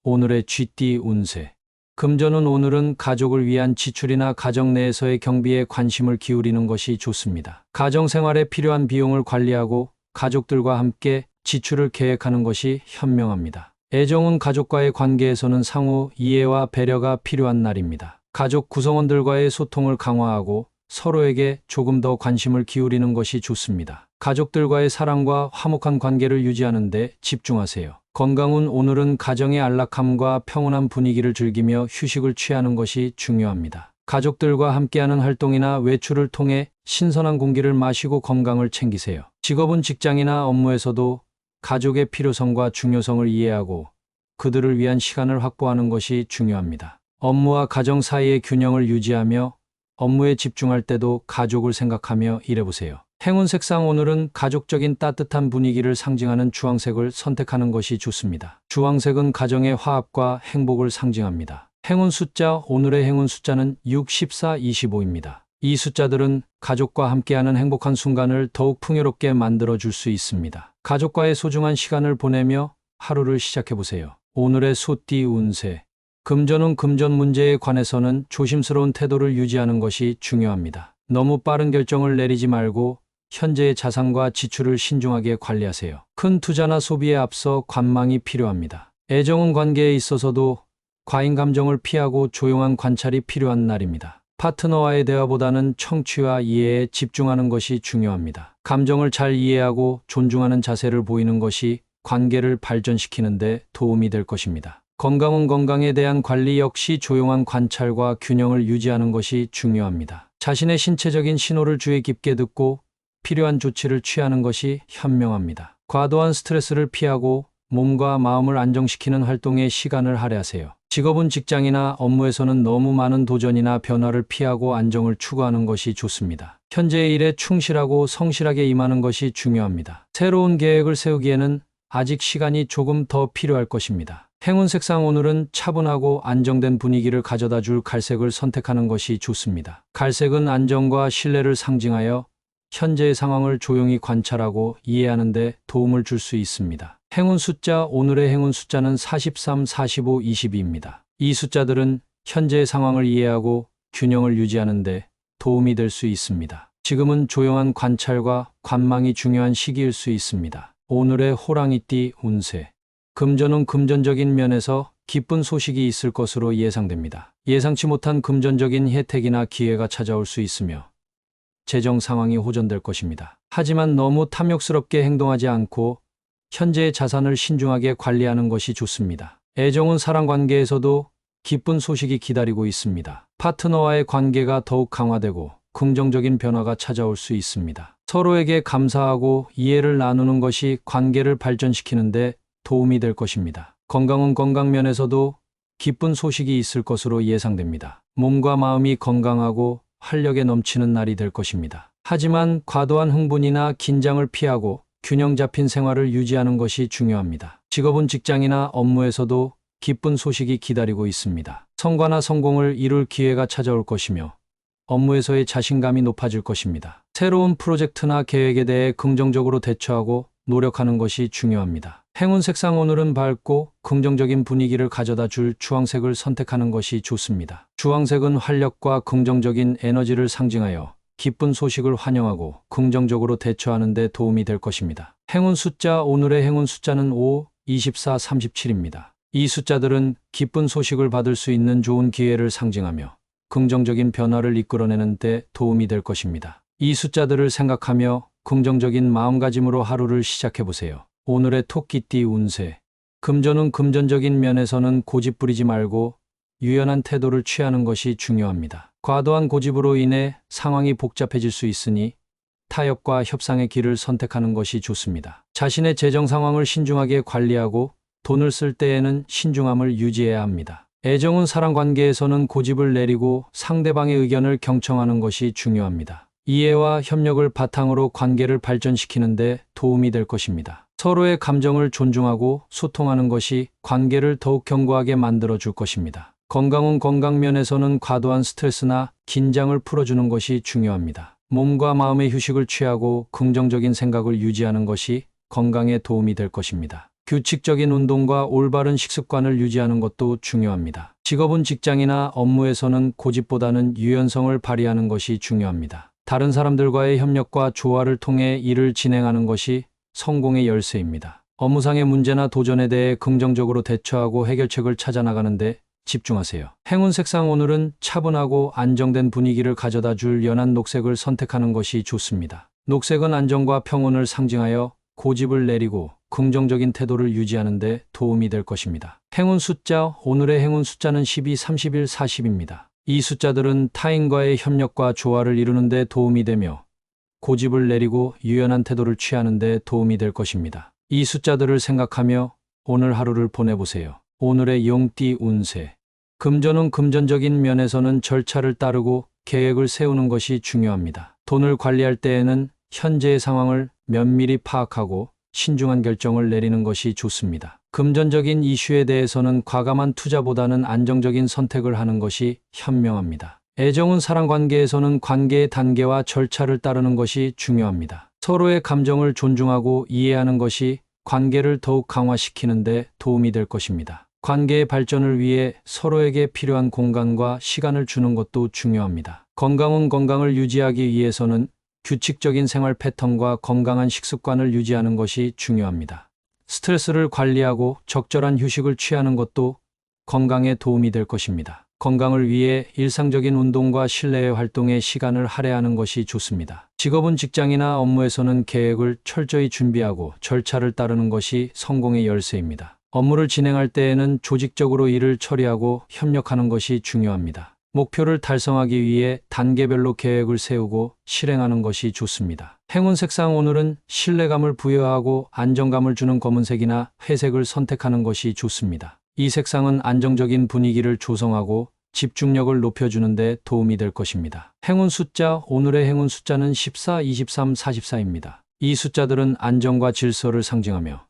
오늘의 쥐띠 운세. 금전운. 오늘은 가족을 위한 지출이나 가정 내에서의 경비에 관심을 기울이는 것이 좋습니다. 가정 생활에 필요한 비용을 관리하고 가족들과 함께 지출을 계획하는 것이 현명합니다. 애정운. 가족과의 관계에서는 상호 이해와 배려가 필요한 날입니다. 가족 구성원들과의 소통을 강화하고 서로에게 조금 더 관심을 기울이는 것이 좋습니다. 가족들과의 사랑과 화목한 관계를 유지하는 데 집중하세요. 건강운. 오늘은 가정의 안락함과 평온한 분위기를 즐기며 휴식을 취하는 것이 중요합니다. 가족들과 함께하는 활동이나 외출을 통해 신선한 공기를 마시고 건강을 챙기세요. 직업은 직장이나 업무에서도 가족의 필요성과 중요성을 이해하고 그들을 위한 시간을 확보하는 것이 중요합니다. 업무와 가정 사이의 균형을 유지하며 업무에 집중할 때도 가족을 생각하며 일해보세요. 행운 색상. 오늘은 가족적인 따뜻한 분위기를 상징하는 주황색을 선택하는 것이 좋습니다. 주황색은 가정의 화합과 행복을 상징합니다. 행운 숫자. 오늘의 행운 숫자는 6, 14, 25입니다. 이 숫자들은 가족과 함께하는 행복한 순간을 더욱 풍요롭게 만들어줄 수 있습니다. 가족과의 소중한 시간을 보내며 하루를 시작해보세요. 오늘의 소띠 운세. 금전운. 금전 문제에 관해서는 조심스러운 태도를 유지하는 것이 중요합니다. 너무 빠른 결정을 내리지 말고 현재의 자산과 지출을 신중하게 관리하세요. 큰 투자나 소비에 앞서 관망이 필요합니다. 애정운. 관계에 있어서도 과잉 감정을 피하고 조용한 관찰이 필요한 날입니다. 파트너와의 대화보다는 청취와 이해에 집중하는 것이 중요합니다. 감정을 잘 이해하고 존중하는 자세를 보이는 것이 관계를 발전시키는 데 도움이 될 것입니다. 건강운. 건강에 대한 관리 역시 조용한 관찰과 균형을 유지하는 것이 중요합니다. 자신의 신체적인 신호를 주의 깊게 듣고 필요한 조치를 취하는 것이 현명합니다. 과도한 스트레스를 피하고 몸과 마음을 안정시키는 활동에 시간을 할애하세요. 직업은 직장이나 업무에서는 너무 많은 도전이나 변화를 피하고 안정을 추구하는 것이 좋습니다. 현재의 일에 충실하고 성실하게 임하는 것이 중요합니다. 새로운 계획을 세우기에는 아직 시간이 조금 더 필요할 것입니다. 행운 색상. 오늘은 차분하고 안정된 분위기를 가져다 줄 갈색을 선택하는 것이 좋습니다. 갈색은 안정과 신뢰를 상징하여 현재의 상황을 조용히 관찰하고 이해하는 데 도움을 줄 수 있습니다. 행운 숫자. 오늘의 행운 숫자는 43, 45, 22입니다. 이 숫자들은 현재의 상황을 이해하고 균형을 유지하는 데 도움이 될 수 있습니다. 지금은 조용한 관찰과 관망이 중요한 시기일 수 있습니다. 오늘의 호랑이띠 운세. 금전운. 금전적인 면에서 기쁜 소식이 있을 것으로 예상됩니다. 예상치 못한 금전적인 혜택이나 기회가 찾아올 수 있으며 재정 상황이 호전될 것입니다. 하지만 너무 탐욕스럽게 행동하지 않고 현재의 자산을 신중하게 관리하는 것이 좋습니다. 애정운. 사랑 관계에서도 기쁜 소식이 기다리고 있습니다. 파트너와의 관계가 더욱 강화되고 긍정적인 변화가 찾아올 수 있습니다. 서로에게 감사하고 이해를 나누는 것이 관계를 발전시키는 데 도움이 될 것입니다. 건강운. 건강 면에서도 기쁜 소식이 있을 것으로 예상됩니다. 몸과 마음이 건강하고 활력에 넘치는 날이 될 것입니다. 하지만 과도한 흥분이나 긴장을 피하고 균형 잡힌 생활을 유지하는 것이 중요합니다. 직업은 직장이나 업무에서도 기쁜 소식이 기다리고 있습니다. 성과나 성공을 이룰 기회가 찾아올 것이며 업무에서의 자신감이 높아질 것입니다. 새로운 프로젝트나 계획에 대해 긍정적으로 대처하고 노력하는 것이 중요합니다. 행운 색상. 오늘은 밝고 긍정적인 분위기를 가져다 줄 주황색을 선택하는 것이 좋습니다. 주황색은 활력과 긍정적인 에너지를 상징하여 기쁜 소식을 환영하고 긍정적으로 대처하는 데 도움이 될 것입니다. 행운 숫자. 오늘의 행운 숫자는 5, 24, 37입니다. 이 숫자들은 기쁜 소식을 받을 수 있는 좋은 기회를 상징하며 긍정적인 변화를 이끌어내는 데 도움이 될 것입니다. 이 숫자들을 생각하며 긍정적인 마음가짐으로 하루를 시작해보세요. 오늘의 토끼띠 운세. 금전운. 금전적인 면에서는 고집 부리지 말고 유연한 태도를 취하는 것이 중요합니다. 과도한 고집으로 인해 상황이 복잡해질 수 있으니 타협과 협상의 길을 선택하는 것이 좋습니다. 자신의 재정 상황을 신중하게 관리하고 돈을 쓸 때에는 신중함을 유지해야 합니다. 애정운. 사랑 관계에서는 고집을 내리고 상대방의 의견을 경청하는 것이 중요합니다. 이해와 협력을 바탕으로 관계를 발전시키는 데 도움이 될 것입니다. 서로의 감정을 존중하고 소통하는 것이 관계를 더욱 견고하게 만들어 줄 것입니다. 건강운. 건강 면에서는 과도한 스트레스나 긴장을 풀어주는 것이 중요합니다. 몸과 마음의 휴식을 취하고 긍정적인 생각을 유지하는 것이 건강에 도움이 될 것입니다. 규칙적인 운동과 올바른 식습관을 유지하는 것도 중요합니다. 직업은 직장이나 업무에서는 고집보다는 유연성을 발휘하는 것이 중요합니다. 다른 사람들과의 협력과 조화를 통해 일을 진행하는 것이 성공의 열쇠입니다. 업무상의 문제나 도전에 대해 긍정적으로 대처하고 해결책을 찾아 나가는데 집중하세요. 행운 색상 오늘은 차분하고 안정된 분위기를 가져다 줄 연한 녹색을 선택하는 것이 좋습니다. 녹색은 안정과 평온을 상징하여 고집을 내리고 긍정적인 태도를 유지하는 데 도움이 될 것입니다. 행운 숫자, 오늘의 행운 숫자는 12, 31, 40입니다. 이 숫자들은 타인과의 협력과 조화를 이루는 데 도움이 되며 고집을 내리고 유연한 태도를 취하는 데 도움이 될 것입니다. 이 숫자들을 생각하며 오늘 하루를 보내보세요. 오늘의 용띠 운세. 금전은 금전적인 면에서는 절차를 따르고 계획을 세우는 것이 중요합니다. 돈을 관리할 때에는 현재의 상황을 면밀히 파악하고 신중한 결정을 내리는 것이 좋습니다. 금전적인 이슈에 대해서는 과감한 투자보다는 안정적인 선택을 하는 것이 현명합니다. 애정은 사랑관계에서는 관계의 단계와 절차를 따르는 것이 중요합니다. 서로의 감정을 존중하고 이해하는 것이 관계를 더욱 강화시키는 데 도움이 될 것입니다. 관계의 발전을 위해 서로에게 필요한 공간과 시간을 주는 것도 중요합니다. 건강을 유지하기 위해서는 규칙적인 생활 패턴과 건강한 식습관을 유지하는 것이 중요합니다. 스트레스를 관리하고 적절한 휴식을 취하는 것도 건강에 도움이 될 것입니다. 건강을 위해 일상적인 운동과 실내의 활동에 시간을 할애하는 것이 좋습니다. 직업은 직장이나 업무에서는 계획을 철저히 준비하고 절차를 따르는 것이 성공의 열쇠입니다. 업무를 진행할 때에는 조직적으로 일을 처리하고 협력하는 것이 중요합니다. 목표를 달성하기 위해 단계별로 계획을 세우고 실행하는 것이 좋습니다. 행운 색상 오늘은 신뢰감을 부여하고 안정감을 주는 검은색이나 회색을 선택하는 것이 좋습니다. 이 색상은 안정적인 분위기를 조성하고 집중력을 높여주는 데 도움이 될 것입니다. 행운 숫자, 오늘의 행운 숫자는 14, 23, 44입니다. 이 숫자들은 안정과 질서를 상징하며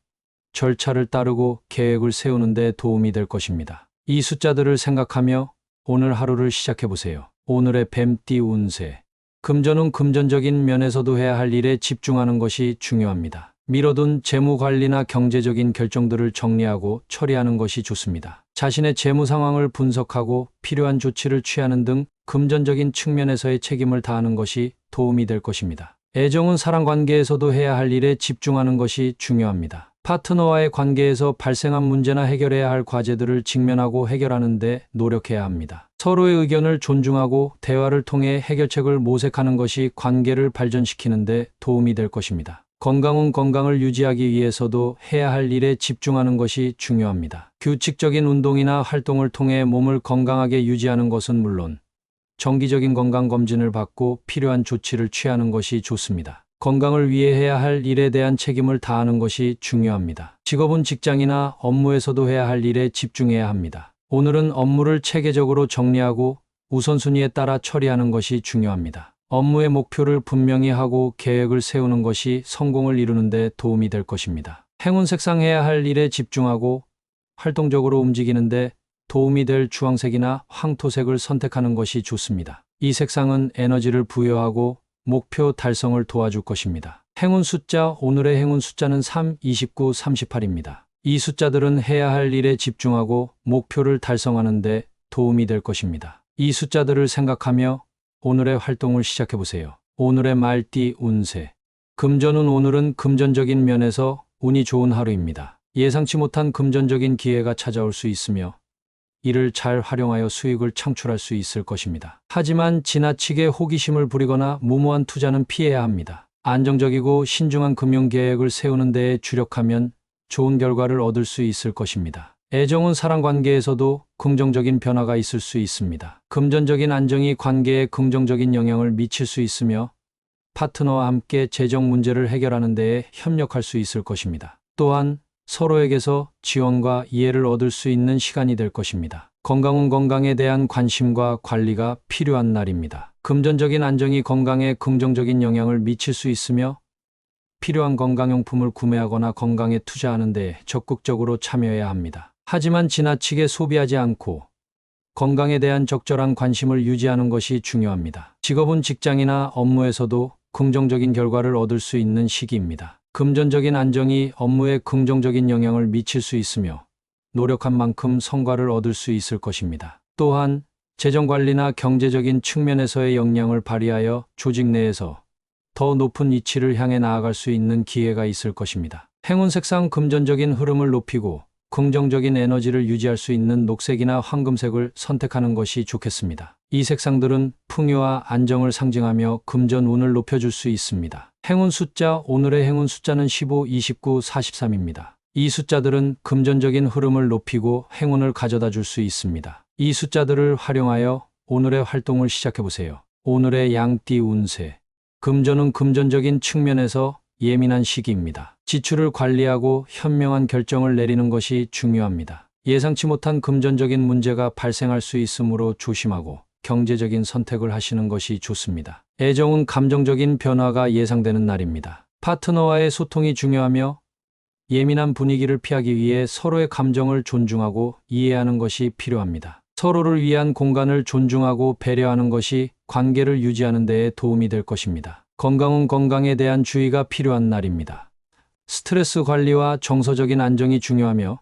절차를 따르고 계획을 세우는 데 도움이 될 것입니다. 이 숫자들을 생각하며 오늘 하루를 시작해보세요. 오늘의 뱀띠 운세. 금전은 금전적인 면에서도 해야 할 일에 집중하는 것이 중요합니다. 미뤄둔 재무 관리나 경제적인 결정들을 정리하고 처리하는 것이 좋습니다. 자신의 재무 상황을 분석하고 필요한 조치를 취하는 등 금전적인 측면에서의 책임을 다하는 것이 도움이 될 것입니다. 애정은 사랑관계에서도 해야 할 일에 집중하는 것이 중요합니다. 파트너와의 관계에서 발생한 문제나 해결해야 할 과제들을 직면하고 해결하는 데 노력해야 합니다. 서로의 의견을 존중하고 대화를 통해 해결책을 모색하는 것이 관계를 발전시키는 데 도움이 될 것입니다. 건강을 유지하기 위해서도 해야 할 일에 집중하는 것이 중요합니다. 규칙적인 운동이나 활동을 통해 몸을 건강하게 유지하는 것은 물론 정기적인 건강검진을 받고 필요한 조치를 취하는 것이 좋습니다. 건강을 위해 해야 할 일에 대한 책임을 다하는 것이 중요합니다. 직업은 직장이나 업무에서도 해야 할 일에 집중해야 합니다. 오늘은 업무를 체계적으로 정리하고 우선순위에 따라 처리하는 것이 중요합니다. 업무의 목표를 분명히 하고 계획을 세우는 것이 성공을 이루는 데 도움이 될 것입니다. 행운 색상 해야 할 일에 집중하고 활동적으로 움직이는 데 도움이 될 주황색이나 황토색을 선택하는 것이 좋습니다. 이 색상은 에너지를 부여하고 목표 달성을 도와줄 것입니다. 행운 숫자, 오늘의 행운 숫자는 3, 29, 38입니다. 이 숫자들은 해야 할 일에 집중하고 목표를 달성하는 데 도움이 될 것입니다. 이 숫자들을 생각하며 오늘의 활동을 시작해보세요. 오늘의 말띠 운세. 금전운 오늘은 금전적인 면에서 운이 좋은 하루입니다. 예상치 못한 금전적인 기회가 찾아올 수 있으며 이를 잘 활용하여 수익을 창출할 수 있을 것입니다. 하지만 지나치게 호기심을 부리거나 무모한 투자는 피해야 합니다. 안정적이고 신중한 금융 계획을 세우는 데에 주력하면 좋은 결과를 얻을 수 있을 것입니다. 애정은 사랑관계에서도 긍정적인 변화가 있을 수 있습니다. 금전적인 안정이 관계에 긍정적인 영향을 미칠 수 있으며 파트너와 함께 재정 문제를 해결하는 데에 협력할 수 있을 것입니다. 또한 서로에게서 지원과 이해를 얻을 수 있는 시간이 될 것입니다. 건강은 건강에 대한 관심과 관리가 필요한 날입니다. 금전적인 안정이 건강에 긍정적인 영향을 미칠 수 있으며 필요한 건강용품을 구매하거나 건강에 투자하는 데 적극적으로 참여해야 합니다. 하지만 지나치게 소비하지 않고 건강에 대한 적절한 관심을 유지하는 것이 중요합니다. 직업은 직장이나 업무에서도 긍정적인 결과를 얻을 수 있는 시기입니다. 금전적인 안정이 업무에 긍정적인 영향을 미칠 수 있으며 노력한 만큼 성과를 얻을 수 있을 것입니다. 또한 재정관리나 경제적인 측면에서의 역량을 발휘하여 조직 내에서 더 높은 위치를 향해 나아갈 수 있는 기회가 있을 것입니다. 행운 색상 금전적인 흐름을 높이고 긍정적인 에너지를 유지할 수 있는 녹색이나 황금색을 선택하는 것이 좋겠습니다. 이 색상들은 풍요와 안정을 상징하며 금전 운을 높여줄 수 있습니다. 행운 숫자, 오늘의 행운 숫자는 15, 29, 43입니다. 이 숫자들은 금전적인 흐름을 높이고 행운을 가져다 줄 수 있습니다. 이 숫자들을 활용하여 오늘의 활동을 시작해보세요. 오늘의 양띠 운세. 금전은 금전적인 측면에서 예민한 시기입니다. 지출을 관리하고 현명한 결정을 내리는 것이 중요합니다. 예상치 못한 금전적인 문제가 발생할 수 있으므로 조심하고 경제적인 선택을 하시는 것이 좋습니다. 애정은 감정적인 변화가 예상되는 날입니다. 파트너와의 소통이 중요하며 예민한 분위기를 피하기 위해 서로의 감정을 존중하고 이해하는 것이 필요합니다. 서로를 위한 공간을 존중하고 배려하는 것이 관계를 유지하는 데에 도움이 될 것입니다. 건강은 건강에 대한 주의가 필요한 날입니다. 스트레스 관리와 정서적인 안정이 중요하며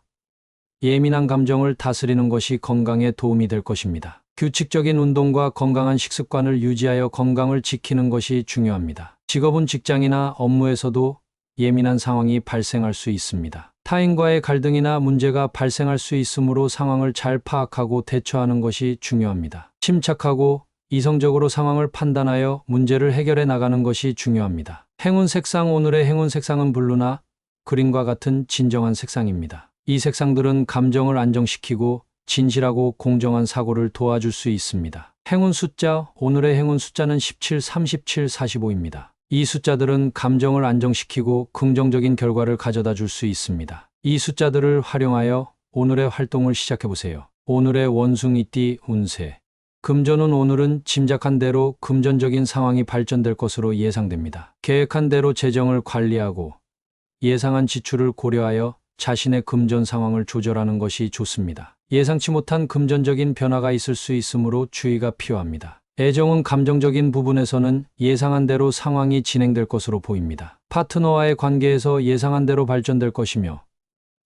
예민한 감정을 다스리는 것이 건강에 도움이 될 것입니다. 규칙적인 운동과 건강한 식습관을 유지하여 건강을 지키는 것이 중요합니다. 직업은 직장이나 업무에서도 예민한 상황이 발생할 수 있습니다. 타인과의 갈등이나 문제가 발생할 수 있으므로 상황을 잘 파악하고 대처하는 것이 중요합니다. 침착하고 이성적으로 상황을 판단하여 문제를 해결해 나가는 것이 중요합니다. 행운 색상, 오늘의 행운 색상은 블루나 그린과 같은 진정한 색상입니다. 이 색상들은 감정을 안정시키고 진실하고 공정한 사고를 도와줄 수 있습니다. 행운 숫자, 오늘의 행운 숫자는 17, 37, 45입니다. 이 숫자들은 감정을 안정시키고 긍정적인 결과를 가져다 줄 수 있습니다. 이 숫자들을 활용하여 오늘의 활동을 시작해보세요. 오늘의 원숭이띠 운세. 금전운, 오늘은 짐작한 대로 금전적인 상황이 발전될 것으로 예상됩니다. 계획한 대로 재정을 관리하고 예상한 지출을 고려하여 자신의 금전 상황을 조절하는 것이 좋습니다. 예상치 못한 금전적인 변화가 있을 수 있으므로 주의가 필요합니다. 애정은 감정적인 부분에서는 예상한 대로 상황이 진행될 것으로 보입니다. 파트너와의 관계에서 예상한 대로 발전될 것이며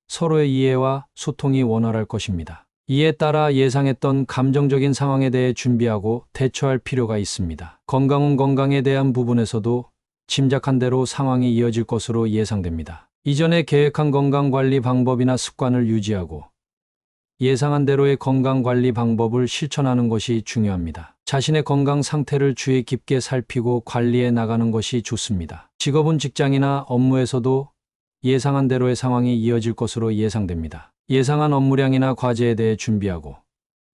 서로의 이해와 소통이 원활할 것입니다. 이에 따라 예상했던 감정적인 상황에 대해 준비하고 대처할 필요가 있습니다. 건강은 건강에 대한 부분에서도 짐작한 대로 상황이 이어질 것으로 예상됩니다. 이전에 계획한 건강관리 방법이나 습관을 유지하고 예상한 대로의 건강관리 방법을 실천하는 것이 중요합니다. 자신의 건강 상태를 주의 깊게 살피고 관리해 나가는 것이 좋습니다. 직업은 직장이나 업무에서도 예상한 대로의 상황이 이어질 것으로 예상됩니다. 예상한 업무량이나 과제에 대해 준비하고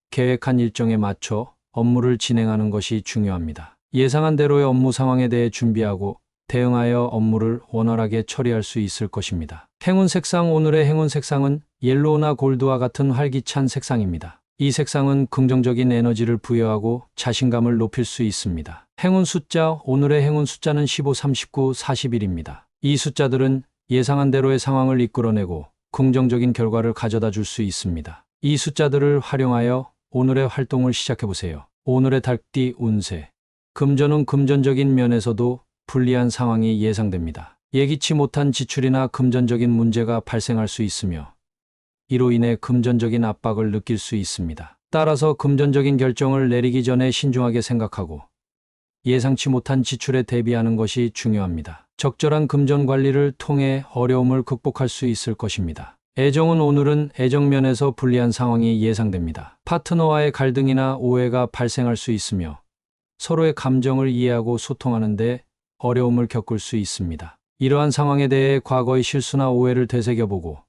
계획한 일정에 맞춰 업무를 진행하는 것이 중요합니다. 예상한 대로의 업무 상황에 대해 준비하고 대응하여 업무를 원활하게 처리할 수 있을 것입니다. 행운 색상, 오늘의 행운 색상은 옐로우나 골드와 같은 활기찬 색상입니다. 이 색상은 긍정적인 에너지를 부여하고 자신감을 높일 수 있습니다. 행운 숫자, 오늘의 행운 숫자는 15, 39, 41입니다. 이 숫자들은 예상한 대로의 상황을 이끌어내고 긍정적인 결과를 가져다 줄 수 있습니다. 이 숫자들을 활용하여 오늘의 활동을 시작해보세요. 오늘의 달띠 운세. 금전은 금전적인 면에서도 불리한 상황이 예상됩니다. 예기치 못한 지출이나 금전적인 문제가 발생할 수 있으며 이로 인해 금전적인 압박을 느낄 수 있습니다. 따라서 금전적인 결정을 내리기 전에 신중하게 생각하고 예상치 못한 지출에 대비하는 것이 중요합니다. 적절한 금전 관리를 통해 어려움을 극복할 수 있을 것입니다. 애정은, 오늘은 애정면에서 불리한 상황이 예상됩니다. 파트너와의 갈등이나 오해가 발생할 수 있으며 서로의 감정을 이해하고 소통하는 데 어려움을 겪을 수 있습니다. 이러한 상황에 대해 과거의 실수나 오해를 되새겨보고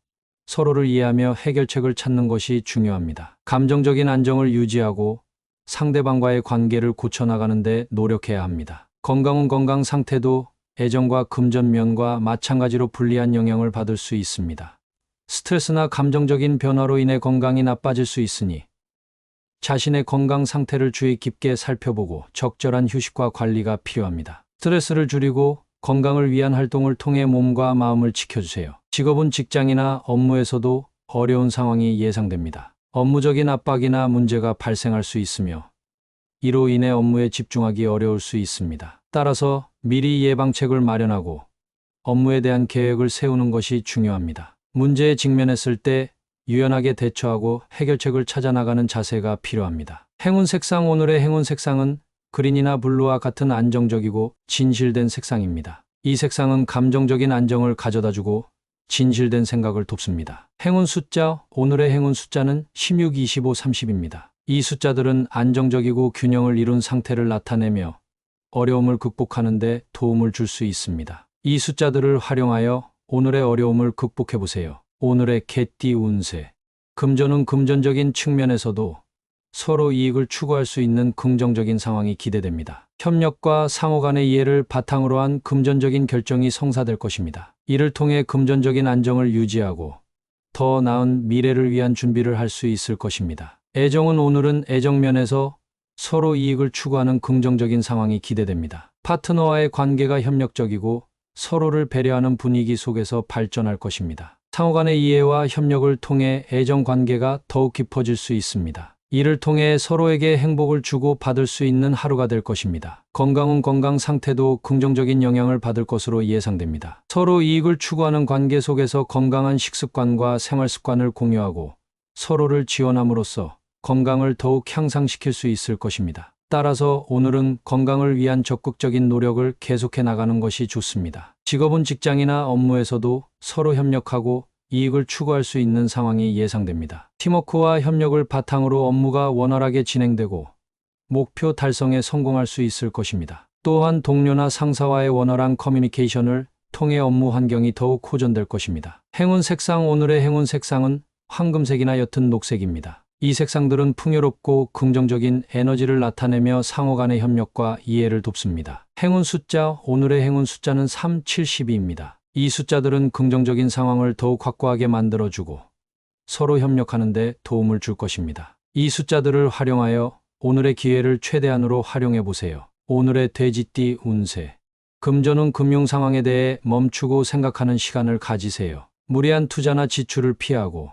서로를 이해하며 해결책을 찾는 것이 중요합니다. 감정적인 안정을 유지하고 상대방과의 관계를 고쳐나가는 데 노력해야 합니다. 건강은 건강 상태도 애정과 금전면과 마찬가지로 불리한 영향을 받을 수 있습니다. 스트레스나 감정적인 변화로 인해 건강이 나빠질 수 있으니 자신의 건강 상태를 주의 깊게 살펴보고 적절한 휴식과 관리가 필요합니다. 스트레스를 줄이고 건강을 위한 활동을 통해 몸과 마음을 지켜주세요. 직업은 직장이나 업무에서도 어려운 상황이 예상됩니다. 업무적인 압박이나 문제가 발생할 수 있으며 이로 인해 업무에 집중하기 어려울 수 있습니다. 따라서 미리 예방책을 마련하고 업무에 대한 계획을 세우는 것이 중요합니다. 문제에 직면했을 때 유연하게 대처하고 해결책을 찾아 나가는 자세가 필요합니다. 행운 색상. 오늘의 행운 색상은 그린이나 블루와 같은 안정적이고 진실된 색상입니다. 이 색상은 감정적인 안정을 가져다주고 진실된 생각을 돕습니다. 행운 숫자. 오늘의 행운 숫자는 16, 25, 30입니다. 이 숫자들은 안정적이고 균형을 이룬 상태를 나타내며 어려움을 극복하는 데 도움을 줄 수 있습니다. 이 숫자들을 활용하여 오늘의 어려움을 극복해 보세요. 오늘의 개띠 운세. 금전은 금전적인 측면에서도 서로 이익을 추구할 수 있는 긍정적인 상황이 기대됩니다. 협력과 상호 간의 이해를 바탕으로 한 금전적인 결정이 성사될 것입니다. 이를 통해 금전적인 안정을 유지하고 더 나은 미래를 위한 준비를 할 수 있을 것입니다. 애정은 오늘은 애정면에서 서로 이익을 추구하는 긍정적인 상황이 기대됩니다. 파트너와의 관계가 협력적이고 서로를 배려하는 분위기 속에서 발전할 것입니다. 상호 간의 이해와 협력을 통해 애정 관계가 더욱 깊어질 수 있습니다. 이를 통해 서로에게 행복을 주고 받을 수 있는 하루가 될 것입니다. 건강은 건강 상태도 긍정적인 영향을 받을 것으로 예상됩니다. 서로 이익을 추구하는 관계 속에서 건강한 식습관과 생활 습관을 공유하고 서로를 지원함으로써 건강을 더욱 향상시킬 수 있을 것입니다. 따라서 오늘은 건강을 위한 적극적인 노력을 계속해 나가는 것이 좋습니다. 직업은 직장이나 업무에서도 서로 협력하고 이익을 추구할 수 있는 상황이 예상됩니다. 팀워크와 협력을 바탕으로 업무가 원활하게 진행되고 목표 달성에 성공할 수 있을 것입니다. 또한 동료나 상사와의 원활한 커뮤니케이션을 통해 업무 환경이 더욱 호전될 것입니다. 행운 색상. 오늘의 행운 색상은 황금색이나 옅은 녹색입니다. 이 색상들은 풍요롭고 긍정적인 에너지를 나타내며 상호 간의 협력과 이해를 돕습니다. 행운 숫자. 오늘의 행운 숫자는 3, 7, 12입니다. 이 숫자들은 긍정적인 상황을 더욱 확고하게 만들어주고 서로 협력하는 데 도움을 줄 것입니다. 이 숫자들을 활용하여 오늘의 기회를 최대한으로 활용해 보세요. 오늘의 돼지띠 운세. 금전은 금융 상황에 대해 멈추고 생각하는 시간을 가지세요. 무리한 투자나 지출을 피하고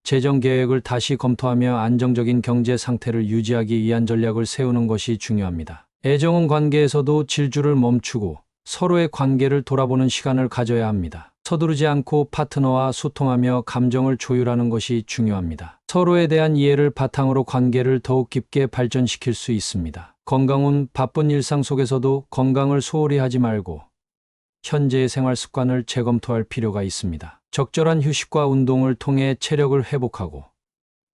재정 계획을 다시 검토하며 안정적인 경제 상태를 유지하기 위한 전략을 세우는 것이 중요합니다. 애정은 관계에서도 질주를 멈추고 서로의 관계를 돌아보는 시간을 가져야 합니다. 서두르지 않고 파트너와 소통하며 감정을 조율하는 것이 중요합니다. 서로에 대한 이해를 바탕으로 관계를 더욱 깊게 발전시킬 수 있습니다. 건강은 바쁜 일상 속에서도 건강을 소홀히 하지 말고 현재의 생활 습관을 재검토할 필요가 있습니다. 적절한 휴식과 운동을 통해 체력을 회복하고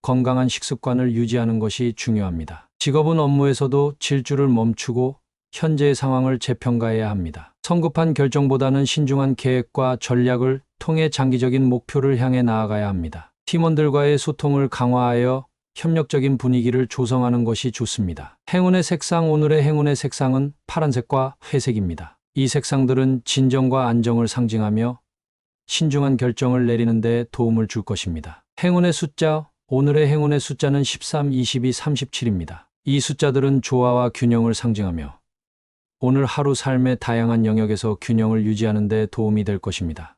건강한 식습관을 유지하는 것이 중요합니다. 직업은 업무에서도 질주를 멈추고 현재의 상황을 재평가해야 합니다. 성급한 결정보다는 신중한 계획과 전략을 통해 장기적인 목표를 향해 나아가야 합니다. 팀원들과의 소통을 강화하여 협력적인 분위기를 조성하는 것이 좋습니다. 행운의 색상. 오늘의 행운의 색상은 파란색과 회색입니다. 이 색상들은 진정과 안정을 상징하며 신중한 결정을 내리는 데 도움을 줄 것입니다. 행운의 숫자. 오늘의 행운의 숫자는 13, 22, 37입니다. 이 숫자들은 조화와 균형을 상징하며 오늘 하루 삶의 다양한 영역에서 균형을 유지하는 데 도움이 될 것입니다.